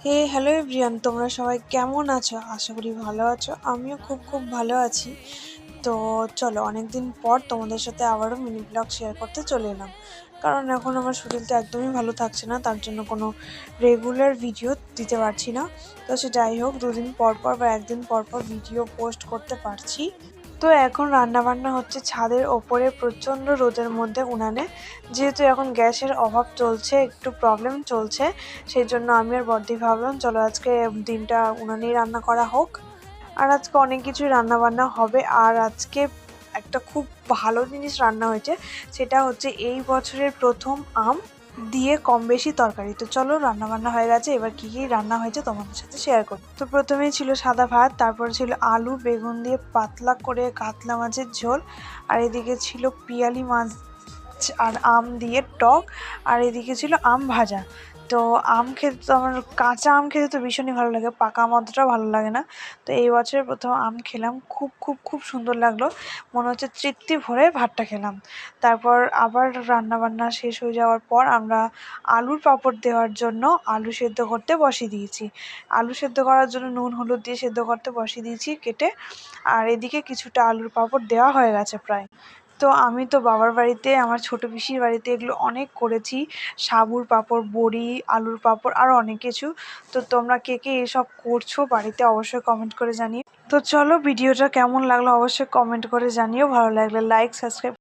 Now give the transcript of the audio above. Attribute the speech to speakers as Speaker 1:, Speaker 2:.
Speaker 1: Hello everyone, তোমরা সবাই কেমন আছো? আশা করি ভালো আছো। আমিও খুব ভালো আছি। তো চলো, অনেকদিন পর তোমাদের সাথে আবারও মিনি ব্লগ শেয়ার করতে চলে এলাম। কারণ এখন আমার শরীরটা একদমই ভালো থাকছে না, তার জন্য কোনো রেগুলার ভিডিও দিতে পারছি না। তো সে যাই হোক, 2 দিন পর পর বা 1 দিন পর পর ভিডিও পোস্ট করতে পারছি। তো এখন রান্নাবান্না হচ্ছে ছাদের ওপরে প্রচণ্ড রোদের মধ্যে উনানে। যেহেতু এখন গ্যাসের অভাব চলছে, একটু প্রবলেম চলছে, সেই জন্য আমি আর বড়দি ভাবলাম চলো আজকে দিনটা উনানেই রান্না করা হোক। আর আজকে অনেক কিছুই রান্নাবান্না হবে। আর আজকে একটা খুব ভালো জিনিস রান্না হয়েছে, সেটা হচ্ছে এই বছরের প্রথম আম দিয়ে কম বেশি তরকারি। তো চলো, রান্নাবান্না হয়ে গেছে, এবার কী কী রান্না হয়েছে তোমাদের সাথে শেয়ার করি। তো প্রথমেই ছিল সাদা ভাত, তারপরে ছিল আলু বেগুন দিয়ে পাতলা করে কাতলা মাছের ঝোল, আর এদিকে ছিল পিয়ালি মাছ আর আম দিয়ে টক, আর এদিকে ছিল আম ভাজা। তো আম খেতে তো আমার, কাঁচা আম খেতে তো ভীষণই ভালো লাগে, পাকা আম অতটাও ভালো লাগে না। তো এই বছরের প্রথম আম খেলাম, খুব সুন্দর লাগলো। মনে হচ্ছে তৃপ্তি ভরে ভাতটা খেলাম। তারপর আবার রান্নাবান্না শেষ হয়ে যাওয়ার পর আমরা আলুর পাঁপড় দেওয়ার জন্য আলু সেদ্ধ করতে বসিয়ে দিয়েছি। আলু সেদ্ধ করার জন্য নুন হলুদ দিয়ে সেদ্ধ করতে বসিয়ে দিয়েছি কেটে। আর এদিকে কিছুটা আলুর পাঁপড় দেওয়া হয়ে গেছে প্রায়। তো আমি তো বাবার বাড়িতে, আমার ছোটো পিসির বাড়িতে এগুলো অনেক করেছি, সাবুর পাঁপড়, বড়ি, আলুর পাঁপড় আরও অনেক কিছু। তো তোমরা কে কে এসব করছো বাড়িতে অবশ্যই কমেন্ট করে জানিও। তো চলো, ভিডিওটা কেমন লাগলো অবশ্যই কমেন্ট করে জানিও, ভালো লাগলে লাইক সাবস্ক্রাইব